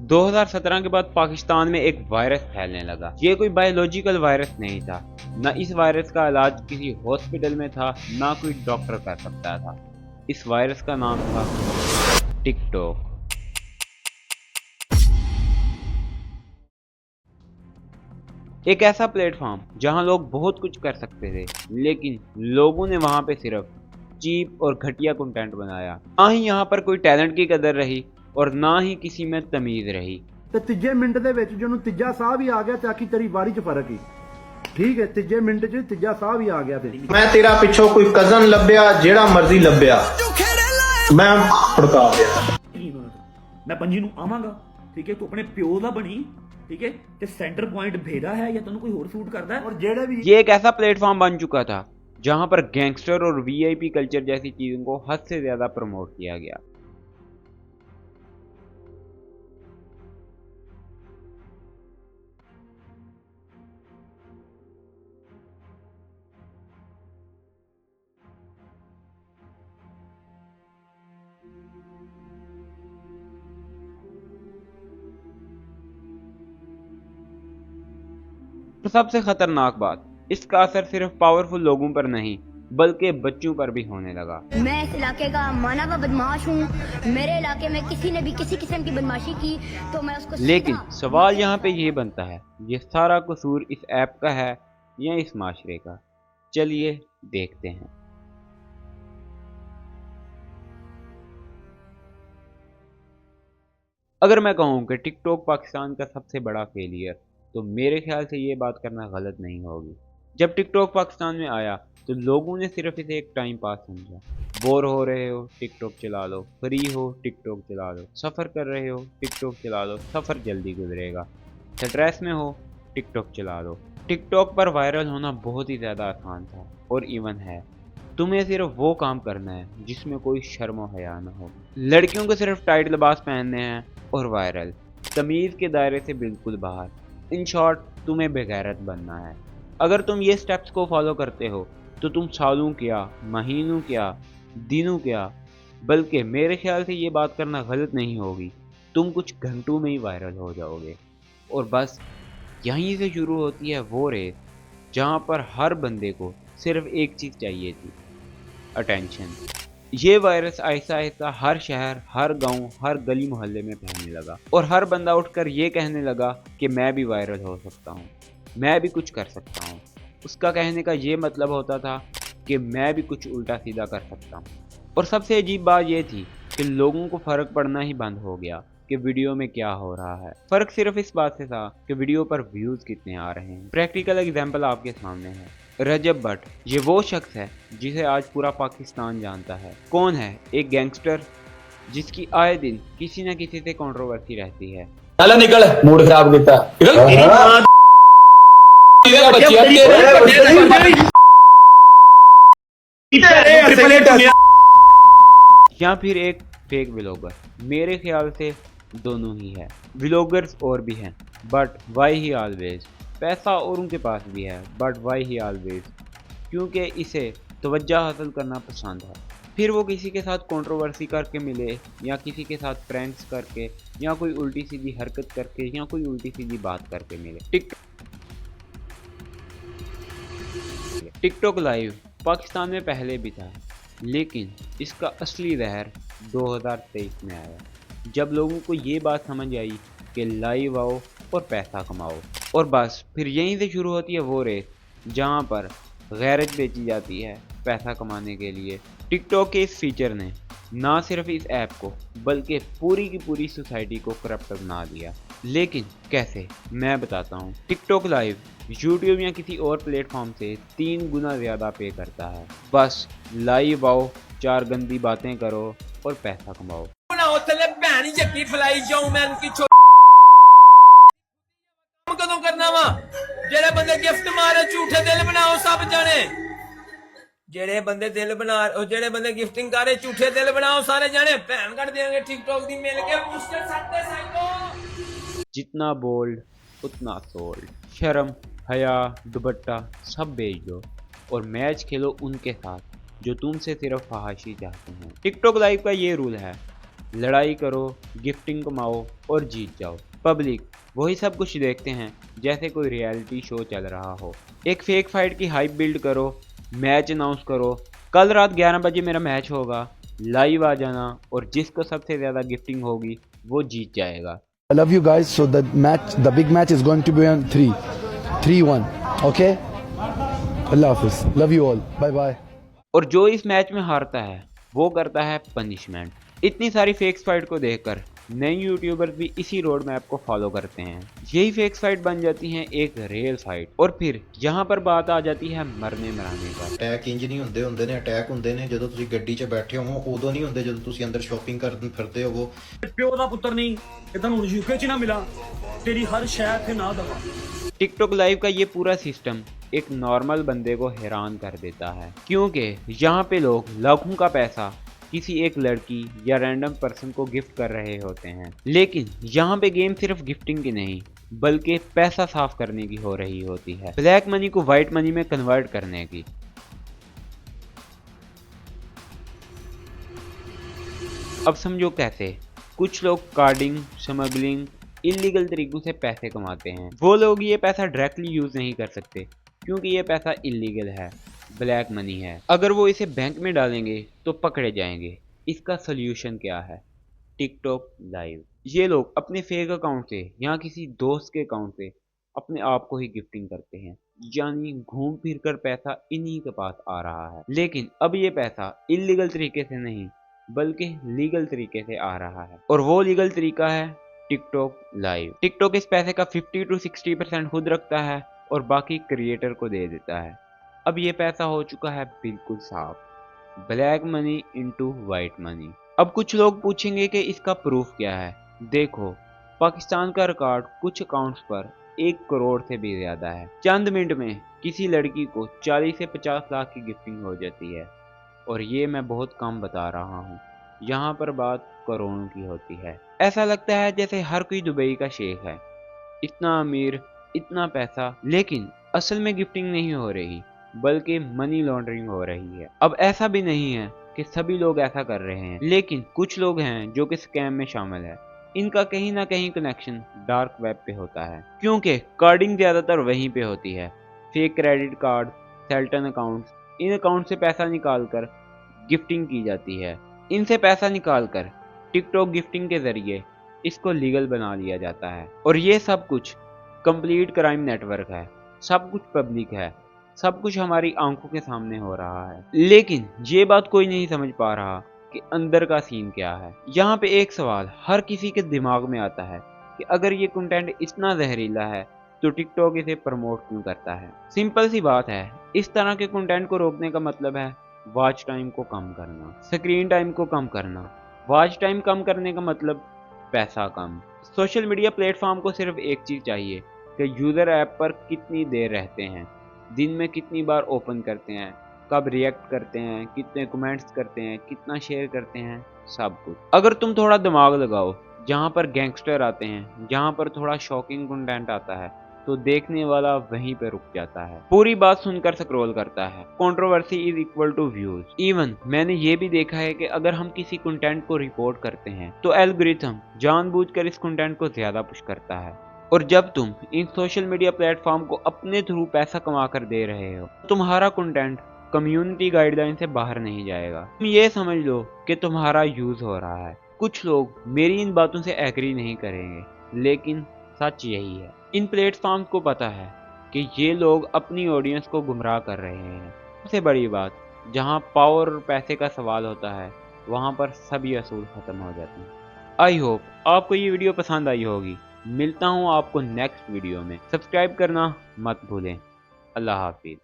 2017 के बाद पाकिस्तान में एक वायरस फैलने लगा। ये कोई बायोलॉजिकल वायरस नहीं था, न इस वायरस का इलाज किसी हॉस्पिटल में था, ना कोई डॉक्टर कर सकता था। इस वायरस का नाम था टिकटॉक। एक ऐसा प्लेटफॉर्म जहां लोग बहुत कुछ कर सकते थे, लेकिन लोगों ने वहां पे सिर्फ चीप और घटिया कंटेंट बनाया। ना ही यहाँ पर कोई टैलेंट की कदर रही और ना ही किसी में तमीज रही। ਤੇ ਤੀਜੇ ਮਿੰਟ ਦੇ ਵਿੱਚ ਜਿਹਨੂੰ ਤੀਜਾ ਸਾਹ ਵੀ ਆ ਗਿਆ ਤੇ ਆਖੀ ਤੇਰੀ ਵਾਰੀ 'ਚ ਫਰਕ ਹੀ ਠੀਕ ਹੈ। ਤੀਜੇ ਮਿੰਟ 'ਚ ਤੀਜਾ ਸਾਹ ਵੀ ਆ ਗਿਆ ਤੇ ਮੈਂ ਤੇਰਾ ਪਿੱਛੋਂ ਕੋਈ ਕਜ਼ਨ ਲੱਭਿਆ, ਜਿਹੜਾ ਮਰਜ਼ੀ ਲੱਭਿਆ, ਮੈਂ ਭੜਕਾ ਦਿਆ। ਮੈਂ ਪੰਜੀ ਨੂੰ ਆਵਾਂਗਾ, ਠੀਕ ਹੈ, ਤੂੰ ਆਪਣੇ ਪਿਓ ਦਾ ਬਣੀ, ठीक है, ਤੇ सेंटर पॉइंट भेदा है या ਤੈਨੂੰ ਕੋਈ ਹੋਰ सूट करता है। और जेड़े भी ये एक ऐसा प्लेटफॉर्म बन चुका था जहां पर गैंगस्टर और वीआईपी कल्चर जैसी चीजों को हद से ज्यादा प्रमोट किया गया। तो सबसे खतरनाक बात, इसका असर सिर्फ पावरफुल लोगों पर नहीं बल्कि बच्चों पर भी होने लगा। मैं इस इलाके का माना हुआ बदमाश हूँ। मेरे इलाके में किसी ने भी किसी किस्म की बदमाशी की तो मैं उसको लेकिन सवाल यहाँ पे ये बनता है, ये सारा कसूर इस ऐप का है या इस माशरे का? चलिए देखते हैं। अगर मैं कहूँ कि टिकटॉक पाकिस्तान का सबसे बड़ा फेलियर, तो मेरे ख्याल से ये बात करना गलत नहीं होगी। जब टिकटॉक पाकिस्तान में आया तो लोगों ने सिर्फ इसे एक टाइम पास समझा। बोर हो रहे हो टिकटॉक चला लो, फ्री हो टिकटॉक चला लो, सफ़र कर रहे हो टिकटॉक चला लो, सफ़र जल्दी गुजरेगा, स्ट्रेस में हो टिकटॉक चला लो। टिकटॉक पर वायरल होना बहुत ही ज़्यादा आसान था और इवन है। तुम्हें सिर्फ वो काम करना है जिसमें कोई शर्म और हया ना हो। लड़कियों को सिर्फ टाइट लिबास पहनने हैं और वायरल, तमीज़ के दायरे से बिल्कुल बाहर। इन शॉर्ट, तुम्हें बेगैरत बनना है। अगर तुम ये स्टेप्स को फॉलो करते हो तो तुम सालों क्या, महीनों क्या, दिनों क्या, बल्कि मेरे ख्याल से ये बात करना गलत नहीं होगी, तुम कुछ घंटों में ही वायरल हो जाओगे। और बस यहीं से शुरू होती है वो रेस जहाँ पर हर बंदे को सिर्फ एक चीज़ चाहिए थी, अटेंशन। ये वायरस आहिस्ता आहिस्ता हर शहर, हर गांव, हर गली मोहल्ले में फैलने लगा और हर बंदा उठकर ये कहने लगा कि मैं भी वायरल हो सकता हूँ, मैं भी कुछ कर सकता हूँ। उसका कहने का ये मतलब होता था कि मैं भी कुछ उल्टा सीधा कर सकता हूँ। और सबसे अजीब बात ये थी कि लोगों को फ़र्क पड़ना ही बंद हो गया कि वीडियो में क्या हो रहा है। फ़र्क सिर्फ इस बात से था कि वीडियो पर व्यूज़ कितने आ रहे हैं। प्रैक्टिकल एग्जाम्पल आपके सामने है। रजब भट्ट, ये वो शख्स है जिसे आज पूरा पाकिस्तान जानता है। कौन है? एक गैंगस्टर जिसकी आए दिन किसी न किसी से कंट्रोवर्सी रहती है। चल निकल, मूड खराब किया। या फिर एक फेक व्लॉगर। मेरे ख्याल से दोनों ही है। व्लॉगर्स और भी हैं, बट वाई ही ऑलवेज। पैसा और उनके पास भी है, बट वाई ही ऑलवेज, क्योंकि इसे तवज्जो हासिल करना पसंद है। फिर वो किसी के साथ कंट्रोवर्सी करके मिले, या किसी के साथ प्रैंक्स करके, या कोई उल्टी सीधी हरकत करके, या कोई उल्टी सीधी बात करके मिले। टिकटॉक लाइव पाकिस्तान में पहले भी था, लेकिन इसका असली जहर 2023 में आया, जब लोगों को ये बात समझ आई कि लाइव आओ और पैसा कमाओ। और बस फिर यहीं से शुरू होती है वो रेस जहाँ पर गैरत बेची जाती है पैसा कमाने के लिए। टिकटॉक के इस फीचर ने ना सिर्फ इस ऐप को बल्कि पूरी की पूरी सोसाइटी को करप्ट बना दिया। लेकिन कैसे, मैं बताता हूँ। टिकटॉक लाइव यूट्यूब या किसी और प्लेटफॉर्म से 3 गुना ज़्यादा पे करता है। बस लाइव आओ, 4 गंदी बातें करो और पैसा कमाओ। कदों करना वा जेड़े बंदे गिफ्ट मारे झूठे दिल बनाओ सब जने, जेड़े बंदे दिल बना, जेड़े बंदे गिफ्टिंग करे झूठे दिल बनाओ सारे जने, भैन कट देंगे टिकटॉक दी मिल के बूस्टर सट्टे साइको। जितना बोल्ड उतना सोल्ड। शर्म, हया, दुपट्टा सब बेच दो और मैच खेलो उनके साथ जो तुमसे सिर्फ फहाशी चाहते हैं। टिकटॉक लाइव का ये रूल है, लड़ाई करो, गिफ्टिंग कमाओ और जीत जाओ। पब्लिक वही सब कुछ देखते हैं जैसे कोई रियलिटी शो चल रहा हो। एक फेक फाइट की हाइप बिल्ड करो, मैच अनाउंस करो, कल रात 11 बजे मेरा मैच होगा, लाइव आ जाना और जिसको सबसे ज़्यादा गिफ्टिंग होगी वो जीत जाएगा। I love you guys. So the big match is going to be on 3-1. Okay? Allah Hafiz. Love you all. Bye bye. और जो इस मैच में हारता है वो करता है पनिशमेंट। इतनी सारी फेक्स फाइट को देखकर नए यूट्यूबर्स भी इसी रोड मैप को फॉलो करते हैं। यही फेक्स फाइट बन जाती हैं एक रियल फाइट। और फिर यहाँ पर बात आ जाती है मरने मराने का। ਅਟੈਕ ਇੰਜ ਨਹੀਂ ਹੁੰਦੇ ਨੇ ਅਟੈਕ ਹੁੰਦੇ ਨੇ ਜਦੋਂ ਤੁਸੀਂ ਗੱਡੀ 'ਚ ਬੈਠੇ ਹੋ, ਉਦੋਂ ਨਹੀਂ ਹੁੰਦੇ ਜਦੋਂ ਤੁਸੀਂ ਅੰਦਰ ਸ਼ਾਪਿੰਗ ਕਰਨ ਫਿਰਦੇ ਹੋਵੋ। ਪਿਓ ਦਾ ਪੁੱਤਰ ਨਹੀਂ ਇਦਾਂ ਹੁਣ ਯੂਕੇ 'ਚ ਨਾ ਮਿਲਾ तेरी हर शय थे ना दवा। टिकटॉक लाइव का ये पूरा सिस्टम एक नॉर्मल बंदे को हैरान कर देता है, क्योंकि यहाँ पे लोग लाखों का पैसा किसी एक लड़की या रैंडम पर्सन को गिफ्ट कर रहे होते हैं। लेकिन यहाँ पे गेम सिर्फ गिफ्टिंग की नहीं बल्कि पैसा साफ करने की हो रही होती है, ब्लैक मनी को वाइट मनी में कन्वर्ट करने की। अब समझो कैसे। कुछ लोग कार्डिंग, स्मगलिंग, इलीगल तरीकों से पैसे कमाते हैं। वो लोग ये पैसा डायरेक्टली यूज नहीं कर सकते क्योंकि ये पैसा इलीगल है, ब्लैक मनी है। अगर वो इसे बैंक में डालेंगे तो पकड़े जाएंगे। इसका सोल्यूशन क्या है? TikTok live. ये लोग अपने फेक अकाउंट से या किसी दोस्त के अकाउंट से अपने आप को ही गिफ्टिंग करते हैं, यानी घूम फिर कर पैसा इन्हीं के पास आ रहा है। लेकिन अब ये पैसा इलीगल तरीके से नहीं बल्कि लीगल तरीके से आ रहा है, और वो लीगल तरीका है टिकटॉक लाइव। टिकटॉक इस पैसे का 50 to 60% खुद रखता है और बाकी क्रिएटर को दे देता है। अब ये पैसा हो चुका है बिल्कुल साफ, black money into white money. अब कुछ लोग पूछेंगे कि इसका प्रूफ क्या है। देखो, पाकिस्तान का रिकॉर्ड कुछ अकाउंट्स पर 1 करोड़ से भी ज्यादा है। चंद मिनट में किसी लड़की को 40 से 50 लाख की गिफ्टिंग हो जाती है, और ये मैं बहुत कम बता रहा हूँ, यहाँ पर बात करोड़ों की होती है। ऐसा लगता है जैसे हर कोई दुबई का शेख है, इतना अमीर, इतना पैसा, लेकिन असल में गिफ्टिंग नहीं हो रही बल्कि मनी लॉन्ड्रिंग हो रही है। अब ऐसा भी नहीं है कि सभी लोग ऐसा कर रहे हैं, लेकिन कुछ लोग हैं जो कि स्कैम में शामिल है। इनका कहीं ना कहीं कनेक्शन डार्क वेब पे होता है, क्योंकि कार्डिंग ज्यादातर वहीं पे होती है। फेक क्रेडिट कार्ड, सेल्टन अकाउंट्स, इन अकाउंट से पैसा निकालकर गिफ्टिंग की जाती है। इनसे पैसा निकालकर टिकटॉक गिफ्टिंग के जरिए इसको लीगल बना लिया जाता है, और ये सब कुछ कंप्लीट क्राइम नेटवर्क है। सब कुछ पब्लिक है, सब कुछ हमारी आंखों के सामने हो रहा है, लेकिन ये बात कोई नहीं समझ पा रहा कि अंदर का सीन क्या है। यहाँ पे एक सवाल हर किसी के दिमाग में आता है कि अगर ये कंटेंट इतना जहरीला है तो टिकटॉक इसे प्रमोट क्यों करता है। सिंपल सी बात है, इस तरह के कंटेंट को रोकने का मतलब है वॉच टाइम को कम करना, स्क्रीन टाइम को कम करना। वॉच टाइम कम करने का मतलब पैसा कम। सोशल मीडिया प्लेटफॉर्म को सिर्फ एक चीज़ चाहिए कि यूज़र ऐप पर कितनी देर रहते हैं, दिन में कितनी बार ओपन करते हैं, कब रिएक्ट करते हैं, कितने कमेंट्स करते हैं, कितना शेयर करते हैं, सब कुछ। अगर तुम थोड़ा दिमाग लगाओ, जहाँ पर गैंगस्टर आते हैं, जहाँ पर थोड़ा शॉकिंग कंटेंट आता है, तो देखने वाला वहीं पे रुक जाता है, पूरी बात सुनकर स्क्रॉल करता है। Controversy is equal to views. Even मैंने ये भी देखा है कि अगर हम किसी कंटेंट को रिपोर्ट करते हैं तो एल्गोरिथम जानबूझकर इस कंटेंट को ज्यादा पुश करता है। और जब तुम इन सोशल मीडिया प्लेटफॉर्म को अपने थ्रू पैसा कमा कर दे रहे हो, तुम्हारा कंटेंट कम्युनिटी गाइडलाइन से बाहर नहीं जाएगा। तुम ये समझ लो कि तुम्हारा यूज हो रहा है। कुछ लोग मेरी इन बातों से एग्री नहीं करेंगे, लेकिन सच यही है। इन प्लेटफॉर्म्स को पता है कि ये लोग अपनी ऑडियंस को गुमराह कर रहे हैं। सबसे बड़ी बात, जहाँ पावर और पैसे का सवाल होता है वहाँ पर सभी असूल खत्म हो जाते हैं। आई होप आपको ये वीडियो पसंद आई होगी। मिलता हूँ आपको नेक्स्ट वीडियो में। सब्सक्राइब करना मत भूलें। अल्लाह हाफिज।